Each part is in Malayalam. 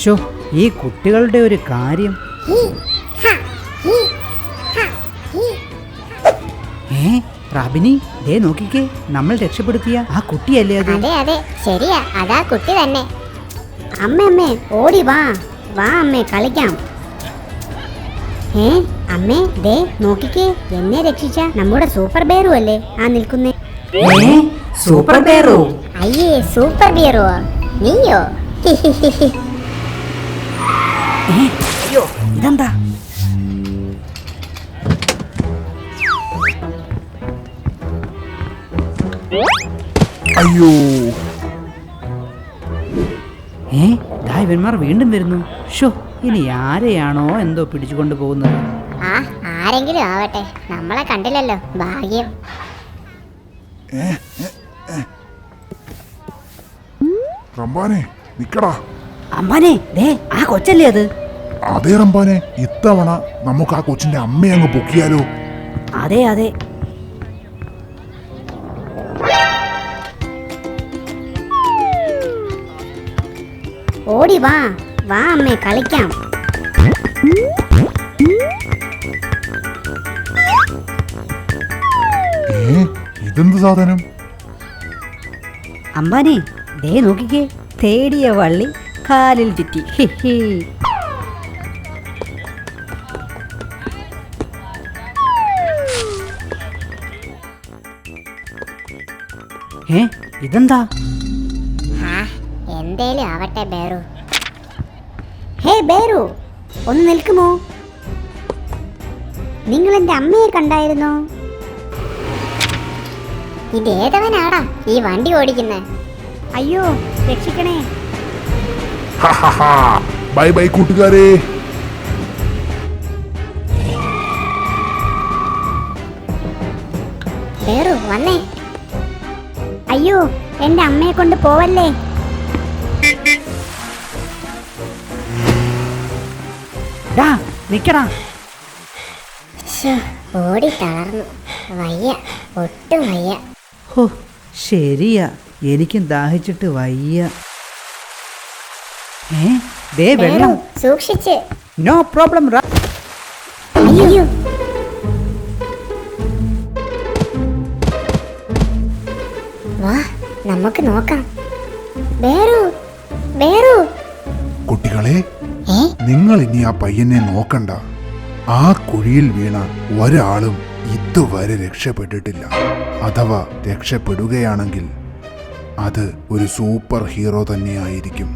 ഷോ, ഈ കുട്ടികളുടെ ഒരു കാര്യം. റാബിനി, ദേ നോക്കിക്കേ, നമ്മൾ രക്ഷപ്പെടുത്തിയ ആ കുട്ടിയല്ലേ അത്? അതെ അതെ, ശരിയാ, അതാ കുട്ടി തന്നെ. അമ്മേ ഓടി വാ വാ അമ്മേ, കളിക്കാം. അമ്മേ, ദേ നോക്കിക്കേ, എന്നെ രക്ഷിച്ച നമ്മുടെ സൂപ്പർ ബേറു അല്ലേ ആ നിൽക്കുന്നേ? സൂപ്പർ ബേറു? അയ്യേ, സൂപ്പർ ബേറോ നീയോ? അയ്യോ, ഇതെന്താ? അയ്യോ, ഇവന്മാർ വീണ്ടും വരുന്നു. ഷോ, ഇനി ആരെയാണോ എന്തോ പിടിച്ചുകൊണ്ട് പോകുന്നത്? ആരെങ്കിലും ആവട്ടെ, നമ്മളെ കണ്ടില്ലല്ലോ, ഭാഗ്യം. റംബാനെ നിക്കടാ. അമ്മാനെ, ദേ ആ കൊച്ചല്ലേ അത്? അതെ റംബാനെ, ഇത്തവണ നമുക്ക് ആ കൊച്ചിന്റെ അമ്മയെ അങ്ങ് പൊക്കിയാലോ? അതെ അതെ. ഓടി വാ വാ അമ്മേ, കളിക്കാം. ഇതെന്ത് സാധനം? അമ്പാനെ, ദേ നോക്കിക്കേ, തേടിയ വള്ളി കാലിൽ ചുറ്റി. ഇതെന്താ? എന്തേലും ആവട്ടെ ബേറു. ഹേ ബേറു, ഒന്ന് നിൽക്കുമോ? നിങ്ങൾ എന്റെ അമ്മയെ കണ്ടായിരുന്നോ? ഇതേതവനാടാ ഈ വണ്ടി ഓടിക്കുന്നേ? അയ്യോ, രക്ഷിക്കണേ. ബൈ ബൈ കൂട്ടുകാരെ. ബേറു വന്നേ. അയ്യോ, എന്റെ അമ്മയെ കൊണ്ട് പോവല്ലേ. നിക്കടാ. ഓടി തളർന്നു, വയ്യ, ഒട്ടും വയ്യ. ഹോ, ശരിയാ, എനിക്കും ദാഹിച്ചിട്ട് വയ്യ. ദേ വെള്ളം. സൂക്ഷിച്ച്. No problem. അയ്യോ, വാ നമുക്ക് നോക്കാം. ബേറു ബേറു. കുട്ടികളെ, നിങ്ങൾ ഇനി ആ പയ്യനെ നോക്കണ്ട. ആ കുഴിയിൽ വീണ ഒരാളും ഇതുവരെ രക്ഷപ്പെട്ടിട്ടില്ല. അഥവാ രക്ഷപ്പെടുകയാണെങ്കിൽ അത് ഒരു സൂപ്പർ ഹീറോ തന്നെയായിരിക്കും.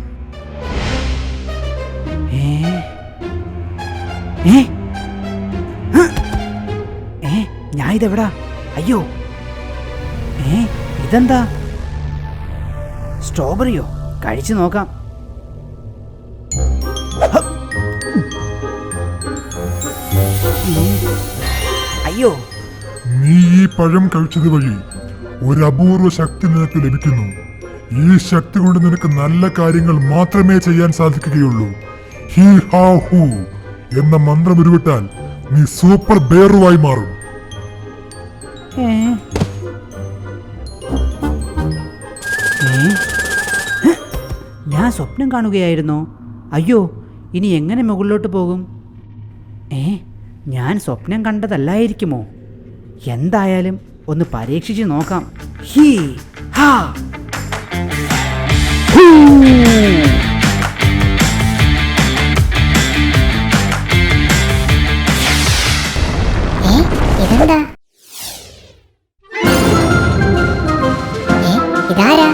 ഞാൻ ഇതെവിടാ? അയ്യോ, ഇതെന്താ? സ്ട്രോബെറിയോ? കഴിച്ചു നോക്കാം. അയ്യോ, നീ ഈ പഴം കഴിച്ചത് വഴി ഒരു അപൂർവ ശക്തി നിനക്ക് ലഭിക്കുന്നു. ഈ ശക്തി കൊണ്ട് നിനക്ക് നല്ല കാര്യങ്ങൾ മാത്രമേ ചെയ്യാൻ സാധിക്കുകയുള്ളൂ. ഹീ ഹാ ഹൂ എന്ന മന്ത്രം ഉരുവിട്ടാൽ നീ സൂപ്പർ ബേറുവായി മാറും. ഞാൻ സ്വപ്നം കാണുകയായിരുന്നോ? അയ്യോ, ഇനി എങ്ങനെ മുകളിലോട്ട് പോകും? ഞാൻ സ്വപ്നം കണ്ടതല്ലായിരിക്കുമോ? എന്തായാലും ഒന്ന് പരീക്ഷിച്ച് നോക്കാം. ഹീ ഹാ ഹൂ. ഇതെന്താ? ഇതാരാ?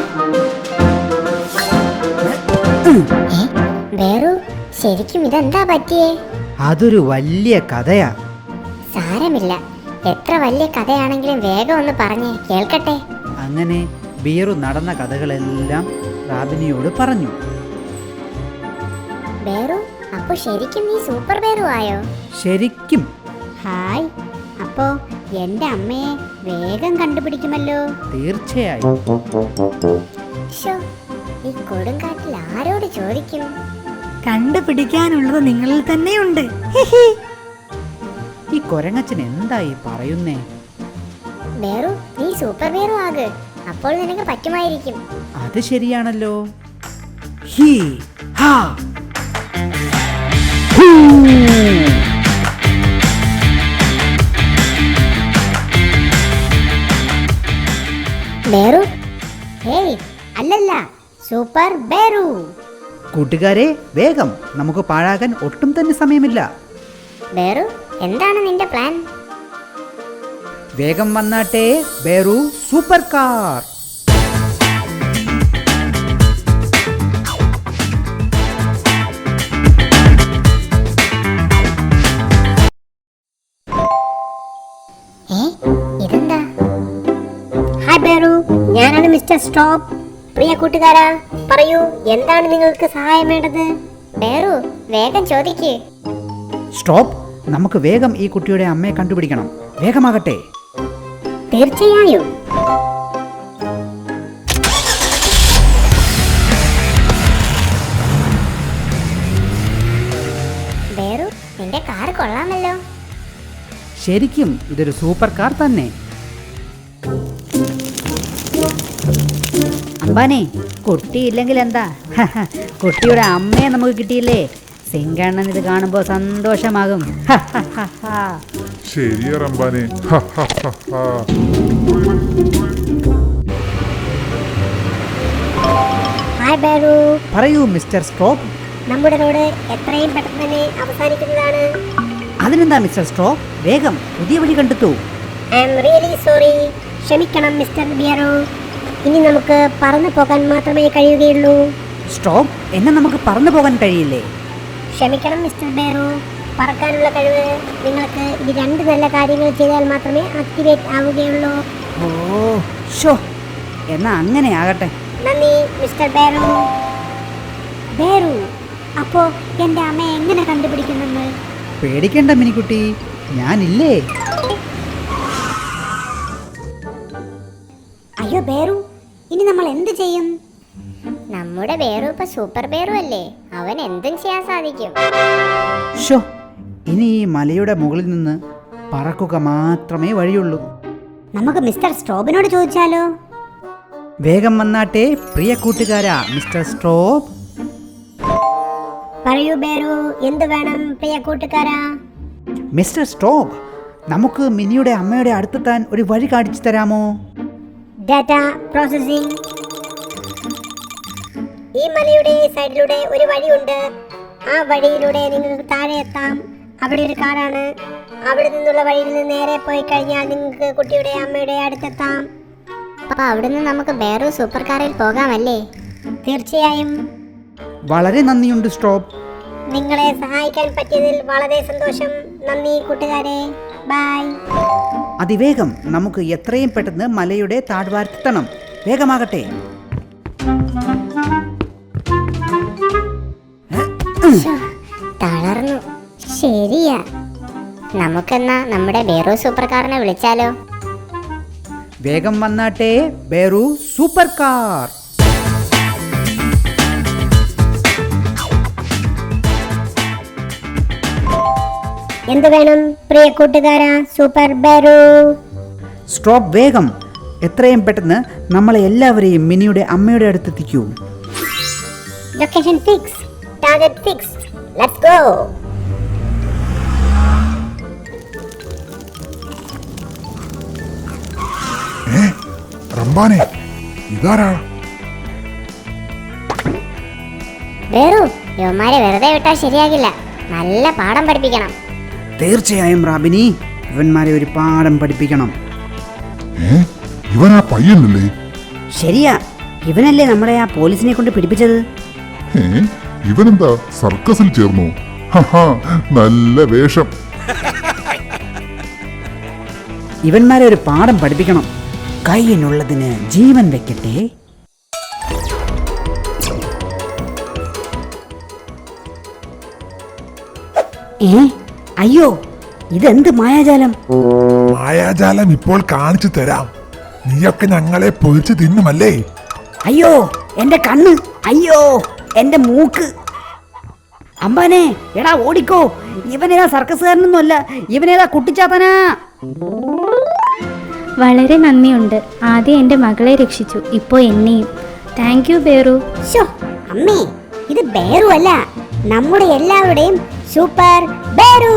ബേറു, ശരിക്കും ഇതെന്താ പറ്റിയേ? അതൊരു വലിയ കഥയാ. സാരമില്ല, എത്ര വലിയ കഥയാണെങ്കിലും വേഗം ഒന്ന് പറഞ്ഞേ, കേൾക്കട്ടെ. അങ്ങനെ ബീറു നടന്ന കഥകളെല്ലാം റാബിനിയോട് പറഞ്ഞു. ബേറു, അപ്പൊ ശരിക്കും നീ സൂപ്പർ ബേറു ആയോ? ശരിക്കും. ഹായ്, അപ്പോ എന്റെ അമ്മയെ വേഗം കണ്ടുപിടിക്കുമല്ലോ? തീർച്ചയായും. ഈ കൊടുങ്കാറ്റിൽ ആരോട് ചോദിക്കും? കണ്ടുപിടിക്കാനുള്ളത് നിങ്ങളിൽ തന്നെയുണ്ട്. ഈ കൊരങ്ങച്ചൻ എന്തായി പറയുന്നേ? ബേറു, നീ സൂപ്പർ ബേറു ആക്, അപ്പോൾ നിനക്ക് പറ്റുമായിരിക്കും. അത് ശരിയാണല്ലോ. ഹീ ഹാ ബേറു? ഹേയ്, അല്ലല്ല, സൂപ്പർ ബേറു. കൂട്ടുകാരെ, വേഗം, നമുക്ക് പാഴാകാൻ ഒട്ടും തന്നെ സമയമില്ല. ബേറു, എന്താണ് നിന്റെ പ്ലാൻ? വേഗം വന്നാട്ടെ ബേറു സൂപ്പർ കാർ. ഇതെന്താ? ഹായ് ബേറു, ഞാനാണ് മിസ്റ്റർ സ്റ്റോപ്പ്. പ്രിയ കൂട്ടുകാരാ, പറയൂ, എന്താണ് നിങ്ങൾക്ക് സഹായം വേണ്ടത്? ബേറു, വേഗം ചോദിക്ക്. സ്റ്റോപ്പ്, നമുക്ക് വേഗം ഈ കുട്ടിയുടെ അമ്മയെ കണ്ടുപിടിക്കണം. വേഗമാകട്ടെ. തീർച്ചയായും. ബേറു, നിന്റെ കാർ കൊള്ളാമല്ലോ. ശരിക്കും ഇതൊരു സൂപ്പർ കാർ തന്നെ. അമ്പാനെ, കുട്ടിയില്ലെങ്കിൽ എന്താ, കുട്ടിയുടെ അമ്മയെ നമുക്ക് കിട്ടിയില്ലേ. സിംഗണ്ണൻ ഇത് കാണുമ്പോൾ സന്തോഷമാകും. ശരിയാ റംബാനെ. ഹായ് ബേറു. പറയൂ മിസ്റ്റർ സ്റ്റോപ്പ്. നമ്മുടെ റോഡ് എത്രയും പെട്ടെന്ന് തന്നെ അവസാനിക്കുന്നതാണ്. അതിനെന്താ മിസ്റ്റർ സ്റ്റോപ്പ്, വേഗം പുതിയ വഴി കണ്ടെത്തൂ. I am really sorry. ക്ഷമിക്കണം മിസ്റ്റർ ബിയറോ. ഇനി നമുക്ക് പറന്നു പോകാൻ മാത്രമേ കഴിയുകയുള്ളൂ. സ്റ്റോപ്പ്, എന്നെ നമുക്ക് പറന്നു പോകാൻ കഴിയില്ലേ? ക്ഷമിക്കണം മിസ്റ്റർ ബേറോ. പറക്കാനുള്ള കഴിവ് നിങ്ങൾക്ക് ഈ രണ്ട് നല്ല കാര്യങ്ങൾ ചെയ്താൽ മാത്രമേ ആക്ടിവേറ്റ് ആവുകയുള്ളൂ. ഓ ഷോ, എന്നാ അങ്ങനെ ആകട്ടെ. നന്ദി മിസ്റ്റർ ബേറോ. ബേറു, അപ്പോ എൻ്റെ അമ്മയെ എങ്ങനെ കണ്ടുപിടിക്കും നമ്മൾ? പേടിക്കേണ്ട മിനിക്കുട്ടി, ഞാനില്ലേ. അയ്യോ ബേറു, ഇനി നമ്മൾ എന്ത് ചെയ്യും? നമ്മുടെ ബേറു ഇപ്പൊ സൂപ്പർ ബേറു അല്ലേ, അവൻ എന്തും ചെയ്യാൻ സാധിക്കും. ഷോ, ഇനി ഈ മലയുടെ മുകളിൽ നിന്ന് പറക്കുക മാത്രമേ വഴിയുള്ളൂ. നമുക്ക് മിസ്റ്റർ സ്റ്റോബിനോട് ചോദിച്ചാലോ? വേഗം വന്നാട്ടെ പ്രിയ കൂട്ടുകാരാ മിസ്റ്റർ സ്റ്റോപ്പ്. പറയൂ ബേറു, എന്ത് വേണം പ്രിയ കൂട്ടുകാരാ? മിസ്റ്റർ സ്റ്റോപ്പ്, നമുക്ക് മിനിയുടെ അമ്മയുടെ അടുത്തെത്താൻ ഒരു വഴി കാണിച്ചു തരാമോ? Data processing. ഈ മലയുടെ സൈഡിലൂടെ ഒരു വഴിയുണ്ട്. ആ വഴിയിലൂടെ നിങ്ങൾക്ക് താഴെ എത്താം. അവിടെ ഒരു കാടാണ്. അവിടെ നിന്നുള്ള വഴിയിൽ നിന്ന് നേരെ പോയി കഴിഞ്ഞാൽ നിങ്ങൾക്ക് കുട്ടിയുടെ അമ്മയുടെ അടുത്തെത്താം. അപ്പൊ അവിടുന്ന് നമുക്ക് ബേറു സൂപ്പർ കാറിൽ പോകാമല്ലേ? തീർച്ചയായും. വളരെ നന്ദിയുണ്ട് സ്റ്റോപ്പ്. നിങ്ങളെ സഹായിക്കാൻ പറ്റിയതിൽ വളരെ സന്തോഷം. നന്ദി കൂട്ടുകാരെ. ബൈ. അതിവേഗം നമുക്ക് എത്രയും പെട്ടെന്ന് മലയുടെ താഴ്വാരത്തെത്തണം. വേഗമാകട്ടെ. തളർന്നു. ശരിയാ, നമുക്കെന്നാ നമ്മുടെ ബേറു സൂപ്പർ കാറിനെ വിളിച്ചാലോ? വേഗം വന്നാട്ടെ ബേറു സൂപ്പർ കാർ. എന്ത് വേണം പ്രിയ കൂട്ടുകാരാ സൂപ്പർ ബേറു? സ്റ്റോപ്പ്, വേഗം, എത്രയും പെട്ടെന്ന് നമ്മളെ എല്ലാവരെയും മിനിയുടെ അമ്മയുടെ അടുത്തെത്തിക്കൂ. Location fix, target fix, let's go. റംബാനെ, ഇതാരാ? ബേറു, യുവമാരെ വെറുതെ വിട്ടാൽ ശരിയാകില്ല. നല്ല പാഠം പഠിപ്പിക്കണം. തീർച്ചയായും റാബിനി, ഇവന്മാരെ ഒരു പാഠം പഠിപ്പിക്കണം. ഇവനാ പയ്യനല്ലേ? ശരിയാ, ഇവനല്ലേ നമ്മളെ ആ പോലീസിനെ കൊണ്ട് പിടിപ്പിച്ചത്. ഇവനെന്താ സർക്കസിൽ ചേർന്നു? നല്ല വേഷം. ഇവന്മാരെ ഒരു പാഠം പഠിപ്പിക്കണം. കയ്യിനുള്ളതിന് ജീവൻ വെക്കട്ടെ. അയ്യോ, ഇതെന്ത് മായാജാലം? മായാജാലം ഇപ്പോൾ കാണിച്ചു തരാം. നീയൊക്കെ ഞങ്ങളെ പൊരിച്ചു തിന്നുമല്ലേ? അയ്യോ, എന്റെ കണ്ണ്, അയ്യോ എന്റെ മൂക്ക്. അമ്പാനെ, എടാ ഓടിക്കോ. ഇവനേതാ സർക്കസുകാരനൊന്നും അല്ല, ഇവനേതാ കുട്ടിച്ചാത്തനാ. വളരെ നന്ദിയുണ്ട്. ആദ്യം എൻ്റെ മകളെ രക്ഷിച്ചു, ഇപ്പോൾ എന്നെയും. താങ്ക് യു ബേറു. അമ്മേ, ഇത് ബേറു അല്ല, നമ്മുടെ എല്ലാവരുടെയും സൂപ്പർ ബേരു.